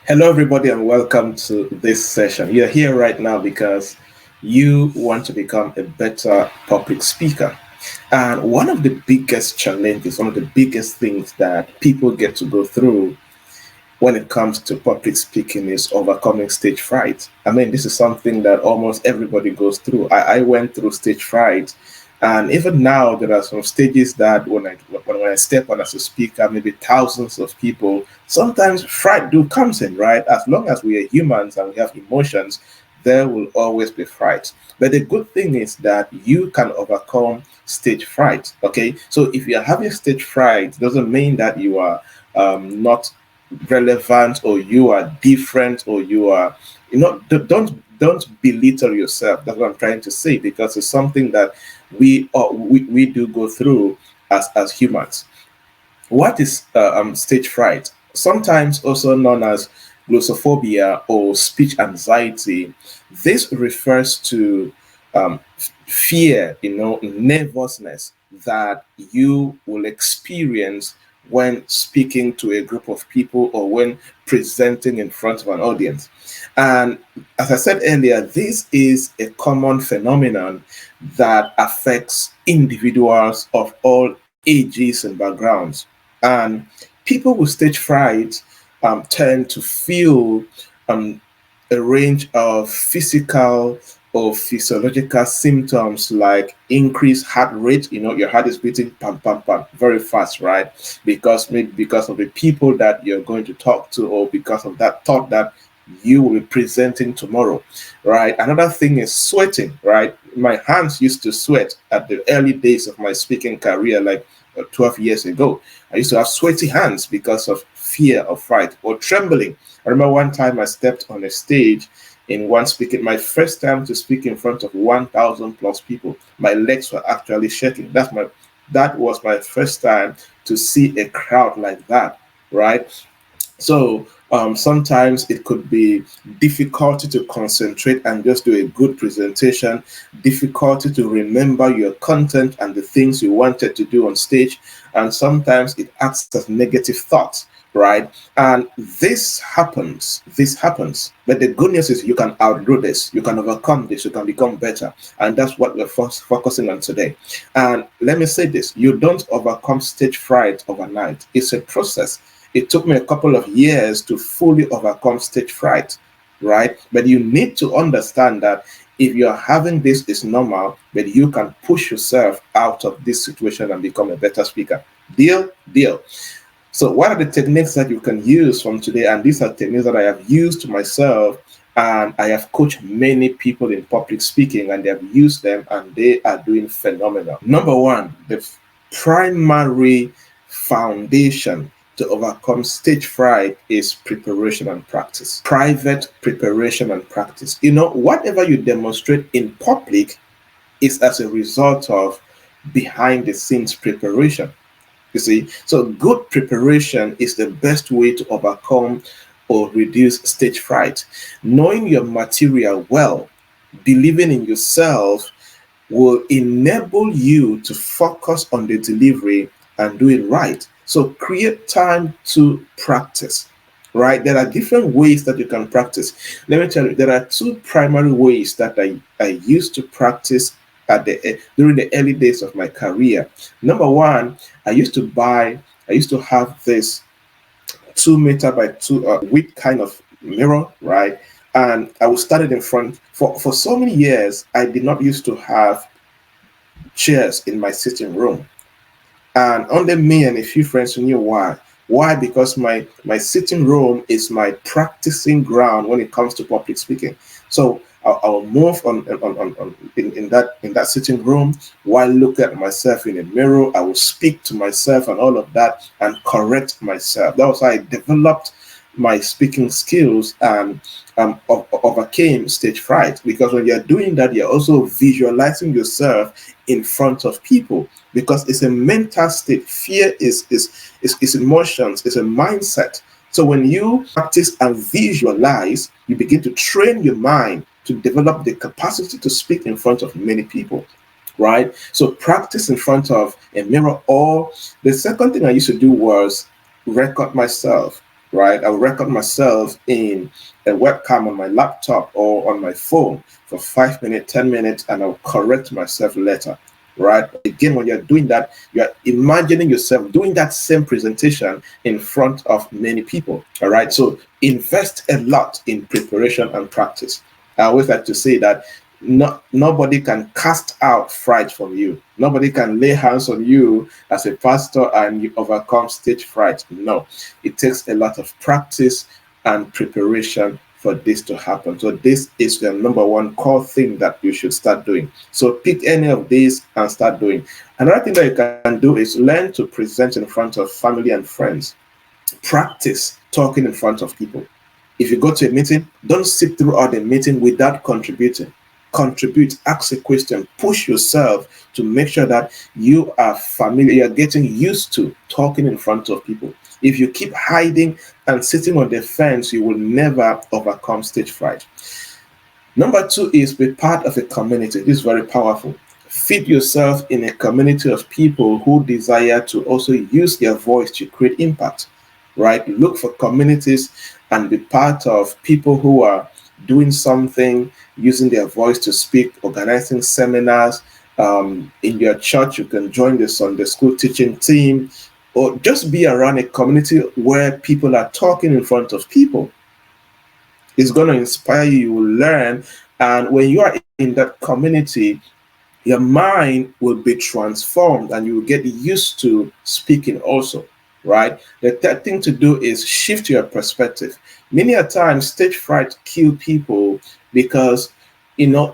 Hello, everybody, and welcome to this session. You're here right now because you want to become a better public speaker. And one of the biggest challenges, one of the biggest things that people get to go through when it comes to public speaking is overcoming stage fright. I mean, this is something that almost everybody goes through. I went through stage fright, and even now there are some stages that when I step on as a speaker, maybe thousands of people, sometimes fright do comes in, right? As long as we are humans and we have emotions, there will always be fright. But the good thing is that you can overcome stage fright. Okay, so if you are having stage fright, doesn't mean that you are not relevant or you are different or you are don't belittle yourself. That's what I'm trying to say, because it's something that we do go through as humans. What is stage fright, sometimes also known as glossophobia or speech anxiety? This refers to fear, nervousness that you will experience when speaking to a group of people or when presenting in front of an audience. And as I said earlier, this is a common phenomenon that affects individuals of all ages and backgrounds. And people with stage fright tend to feel um, a range of physical or physiological symptoms like increased heart rate. Your heart is beating pam pam pam very fast, right? Because maybe because of the people that you're going to talk to, or because of that thought that you will be presenting tomorrow, right? Another thing is sweating, right? My hands used to sweat at the early days of my speaking career, like 12 years ago. I used to have sweaty hands because of fear of fright or trembling. I remember one time I stepped on a stage in one speaking, my first time to speak in front of 1,000 plus people. My legs were actually shaking. That was my first time to see a crowd like that, right? So sometimes it could be difficulty to concentrate and just do a good presentation, difficulty to remember your content and the things you wanted to do on stage, and sometimes it acts as negative thoughts, right? And this happens. But the good news is you can outgrow this, you can overcome this, you can become better, and that's what we're focusing on today. And let me say this: you don't overcome stage fright overnight. It's a process. It took me a couple of years to fully overcome stage fright, right? But you need to understand that if you're having this, it's normal, but you can push yourself out of this situation and become a better speaker. Deal? Deal. So, what are the techniques that you can use from today? And these are techniques that I have used myself, and I have coached many people in public speaking, and they have used them, and they are doing phenomenal. Number one, the primary foundation to overcome stage fright is preparation and practice. Private preparation and practice. Whatever you demonstrate in public is as a result of behind the scenes preparation. You see, so good preparation is the best way to overcome or reduce stage fright. Knowing your material well, believing in yourself, will enable you to focus on the delivery and do it right. So create time to practice, right? There are different ways that you can practice. Let me tell you, there are two primary ways that I used to practice during the early days of my career. Number one, I used to have this 2 meter by two width kind of mirror, right? And I would stand it in front. For so many years, I did not used to have chairs in my sitting room, and only me and a few friends knew why. Why? Because my sitting room is my practicing ground when it comes to public speaking. So I'll move in that sitting room while looking at myself in a mirror. I will speak to myself and all of that and correct myself. That was how I developed my speaking skills and overcame stage fright. Because when you're doing that, you're also visualizing yourself in front of people, because it's a mental state. Fear is emotions, it's a mindset. So when you practice and visualize, you begin to train your mind to develop the capacity to speak in front of many people, right? So practice in front of a mirror. Or the second thing I used to do was record myself. right? I'll record myself in a webcam on my laptop or on my phone for 5 minutes, 10 minutes, and I'll correct myself later, right? Again, when you're doing that, you're imagining yourself doing that same presentation in front of many people, all right? So invest a lot in preparation and practice. I always like to say that nobody can cast out fright from you. Nobody can lay hands on you as a pastor and you overcome stage fright. No, it takes a lot of practice and preparation for this to happen. So this is the number one core thing that you should start doing. So pick any of these and start doing. Another thing that you can do is learn to present in front of family and friends. Practice talking in front of people. If you go to a meeting, don't sit throughout the meeting without contributing. Contribute, ask a question, push yourself to make sure that you are familiar, you're getting used to talking in front of people. If you keep hiding and sitting on the fence, you will never overcome stage fright. Number two is be part of a community. This is very powerful. Fit yourself in a community of people who desire to also use their voice to create impact, right? Look for communities and be part of people who are doing something, using their voice to speak, organizing seminars. In your church, you can join the Sunday school teaching team, or just be around a community where people are talking in front of people. It's going to inspire you, you will learn. And when you are in that community, your mind will be transformed and you will get used to speaking also, right? The third thing to do is shift your perspective. Many a times, stage fright kill people because,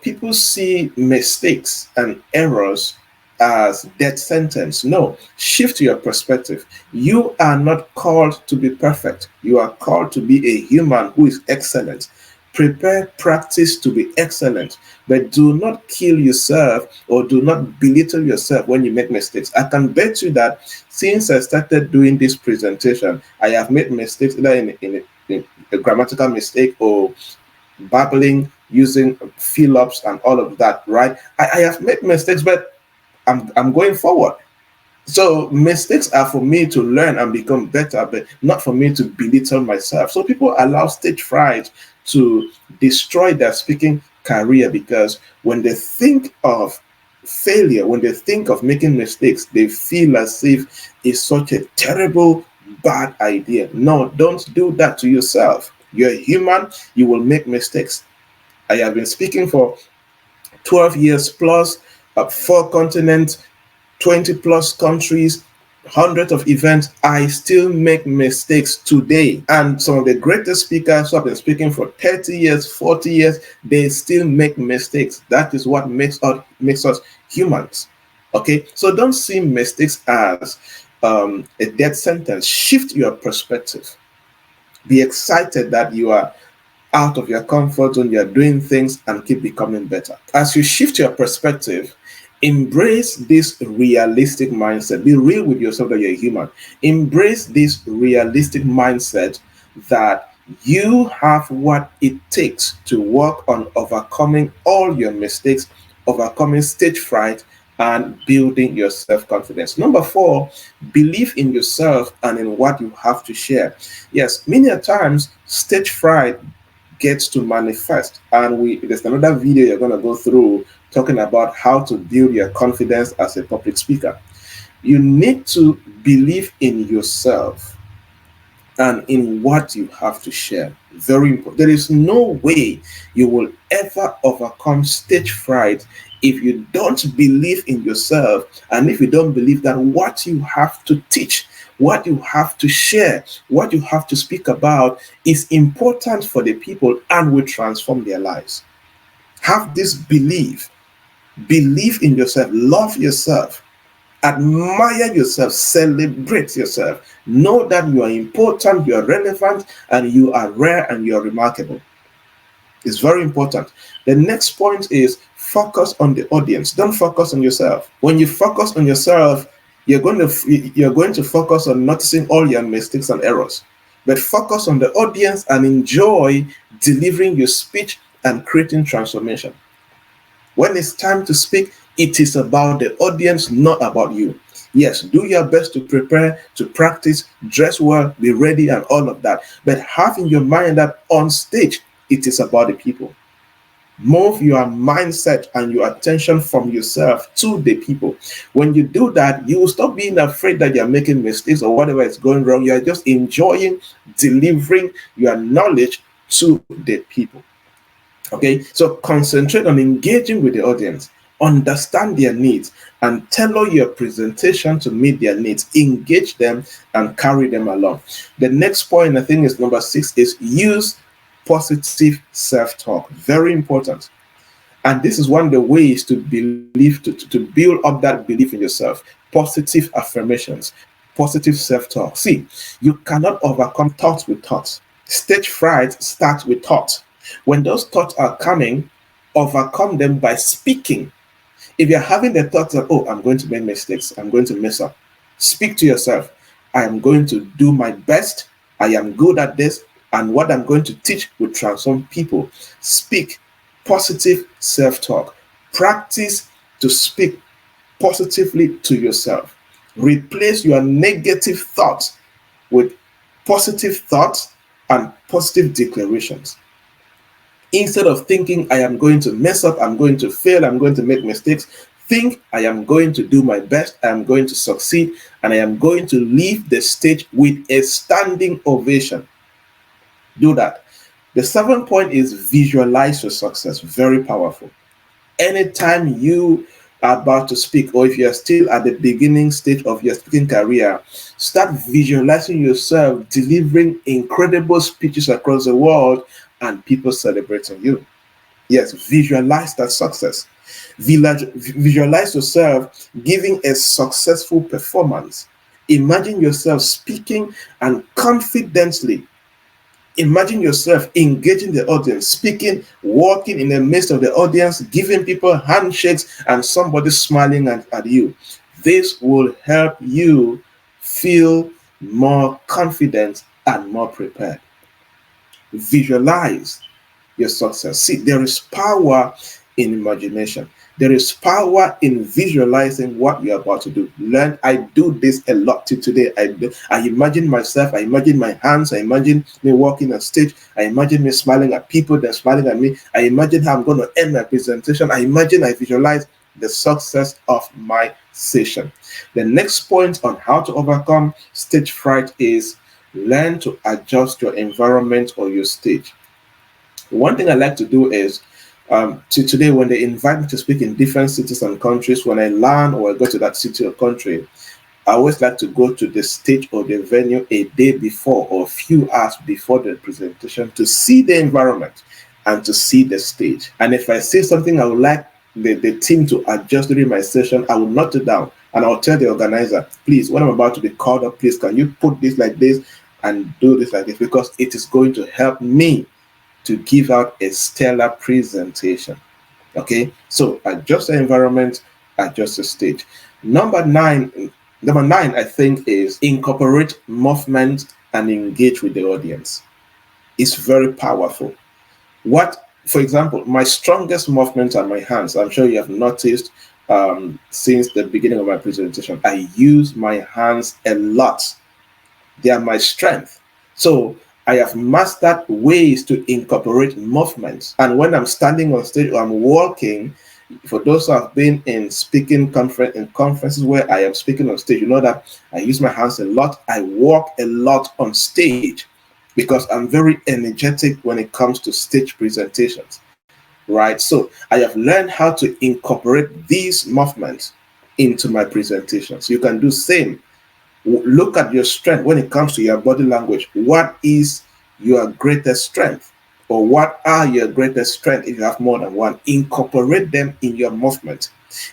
people see mistakes and errors as death sentence. No, shift your perspective. You are not called to be perfect. You are called to be a human who is excellent. Prepare, practice to be excellent, but do not kill yourself or do not belittle yourself when you make mistakes. I can bet you that since I started doing this presentation, I have made mistakes either in a grammatical mistake or babbling, using fill-ups and all of that, right? I have made mistakes, but I'm going forward. So mistakes are for me to learn and become better, but not for me to belittle myself. So people allow stage fright to destroy their speaking career because when they think of failure, when they think of making mistakes, they feel as if it's such a terrible, bad idea. No, don't do that to yourself. You're human, you will make mistakes. I have been speaking for 12 years plus, 4 continents, 20 plus countries, hundreds of events. I still make mistakes today. And some of the greatest speakers who have been speaking for 30 years, 40 years, they still make mistakes. That is what makes us humans. Okay, so don't see mistakes as a death sentence. Shift your perspective. Be excited that you are out of your comfort zone, you're doing things and keep becoming better. As you shift your perspective, embrace this realistic mindset. Be real with yourself that you're human. Embrace this realistic mindset that you have what it takes to work on overcoming all your mistakes, overcoming stage fright, and building your self-confidence. Number four, believe in yourself and in what you have to share. Yes, many a times stage fright gets to manifest, and there's another video you're going to go through talking about how to build your confidence as a public speaker. You need to believe in yourself and in what you have to share. Very important. There is no way you will ever overcome stage fright if you don't believe in yourself and if you don't believe that what you have to teach, what you have to share, what you have to speak about is important for the people and will transform their lives. Have this belief. Believe in yourself. Love yourself. Admire yourself, celebrate yourself. Know that you are important, you are relevant, and you are rare and you are remarkable. It's very important. The next point is focus on the audience. Don't focus on yourself. When you focus on yourself, you're going to focus on noticing all your mistakes and errors. But focus on the audience and enjoy delivering your speech and creating transformation. When it's time to speak, it is about the audience, not about you. Yes, do your best to prepare, to practice, dress well, be ready, and all of that. But have in your mind that on stage, it is about the people. Move your mindset and your attention from yourself to the people. When you do that, you will stop being afraid that you're making mistakes or whatever is going wrong. You're just enjoying delivering your knowledge to the people. Okay, so concentrate on engaging with the audience, understand their needs, and tailor your presentation to meet their needs. Engage them and carry them along. The next point, I think, is number 6, is use positive self-talk. Very important. And this is one of the ways to believe, to build up that belief in yourself. Positive affirmations, positive self-talk. See, you cannot overcome thoughts with thoughts. Stage fright starts with thoughts. When those thoughts are coming, overcome them by speaking. If you're having the thoughts that, oh, I'm going to make mistakes, I'm going to mess up, speak to yourself. I am going to do my best. I am good at this. And what I'm going to teach will transform people. Speak positive self-talk. Practice to speak positively to yourself. Replace your negative thoughts with positive thoughts and positive declarations. Instead of thinking, I am going to mess up, I'm going to fail, I'm going to make mistakes, think, I am going to do my best, I am going to succeed, and I am going to leave the stage with a standing ovation. Do that. The 7th point is visualize your success. Very powerful. Anytime you are about to speak, or if you're still at the beginning stage of your speaking career, start visualizing yourself delivering incredible speeches across the world and people celebrating you. Yes, visualize that success. Visualize yourself giving a successful performance. Imagine yourself speaking and confidently. Imagine yourself engaging the audience, speaking, walking in the midst of the audience, giving people handshakes, and somebody smiling at you. This will help you feel more confident and more prepared. Visualize your success. See, there is power in imagination. There is power in visualizing what you're about to do. Learn. I do this a lot today. I imagine myself. I imagine my hands. I imagine me walking on stage. I imagine me smiling at people. They're smiling at me. I imagine how I'm going to end my presentation. I visualize the success of my session. The next point on how to overcome stage fright is learn to adjust your environment or your stage. One thing I like to do is today when they invite me to speak in different cities and countries, when I land or I go to that city or country, I always like to go to the stage or the venue a day before or a few hours before the presentation to see the environment and to see the stage. And if I see something I would like the team to adjust during my session, I will note it down and I'll tell the organizer, please, when I'm about to be called up, please, can you put this like this and do this like this, because it is going to help me to give out a stellar presentation. Okay, so adjust the environment, adjust the stage. Number nine, I think, is incorporate movement and engage with the audience. It's very powerful. For example, my strongest movements are my hands. I'm sure you have noticed since the beginning of my presentation, I use my hands a lot. They are my strength. So I have mastered ways to incorporate movements. And when I'm standing on stage or I'm walking, for those who have been in speaking conferences where I am speaking on stage, you know that I use my hands a lot. I walk a lot on stage because I'm very energetic when it comes to stage presentations, right? So I have learned how to incorporate these movements into my presentations. You can do same. Look at your strength when it comes to your body language. What is your greatest strength? Or what are your greatest strengths if you have more than one? Incorporate them in your movement.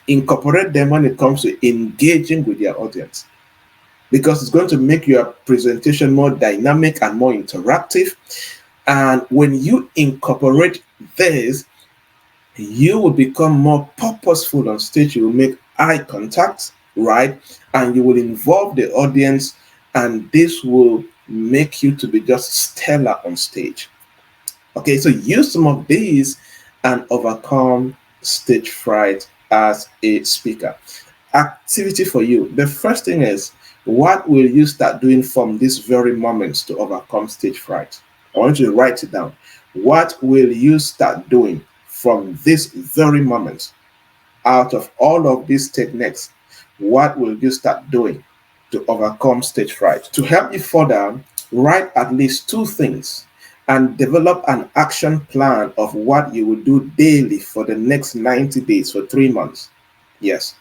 Incorporate them when it comes to engaging with your audience, because it's going to make your presentation more dynamic and more interactive. And when you incorporate this, you will become more purposeful on stage. You will make eye contact, right? And you will involve the audience, and this will make you to be just stellar on stage. Okay, so use some of these and overcome stage fright as a speaker. activity for you. The first thing is, what will you start doing from this very moment to overcome stage fright? I want you to write it down. What will you start doing from this very moment? Out of all of these techniques, what will you start doing to overcome stage fright? To help you further, write at least 2 things and develop an action plan of what you will do daily for the next 90 days, for 3 months. Yes.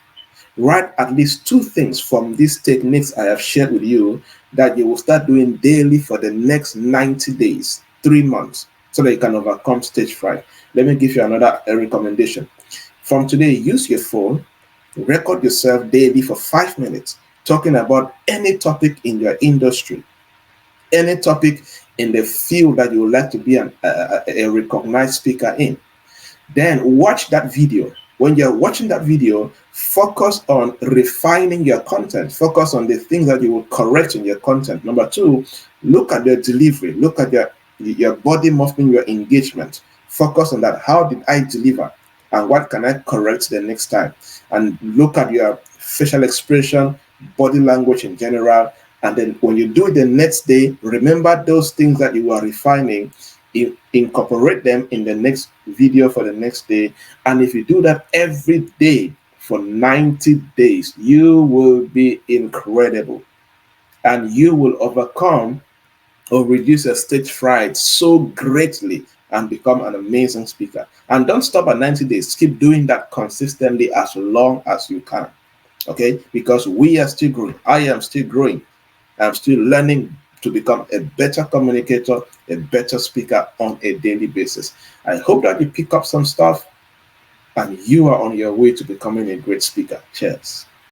Write at least 2 things from these techniques I have shared with you that you will start doing daily for the next 90 days, 3 months, so that you can overcome stage fright. Let me give you another recommendation. From today, use your phone, record yourself daily for 5 minutes, talking about any topic in your industry, any topic in the field that you would like to be a recognized speaker in. Then watch that video. When you're watching that video, focus on refining your content. Focus on the things that you will correct in your content. Number 2, look at your delivery. Look at your body movement, your engagement. Focus on that. How did I deliver? And what can I correct the next time? And look at your facial expression, body language in general. And then when you do it the next day, remember those things that you are refining, incorporate them in the next video for the next day. And if you do that every day for 90 days, you will be incredible, and you will overcome or reduce your stage fright so greatly and become an amazing speaker. And don't stop at 90 days. Keep doing that consistently as long as you can. Okay? Because we are still growing. I am still growing. I'm still learning to become a better communicator, a better speaker on a daily basis. I hope that you pick up some stuff and you are on your way to becoming a great speaker. Cheers.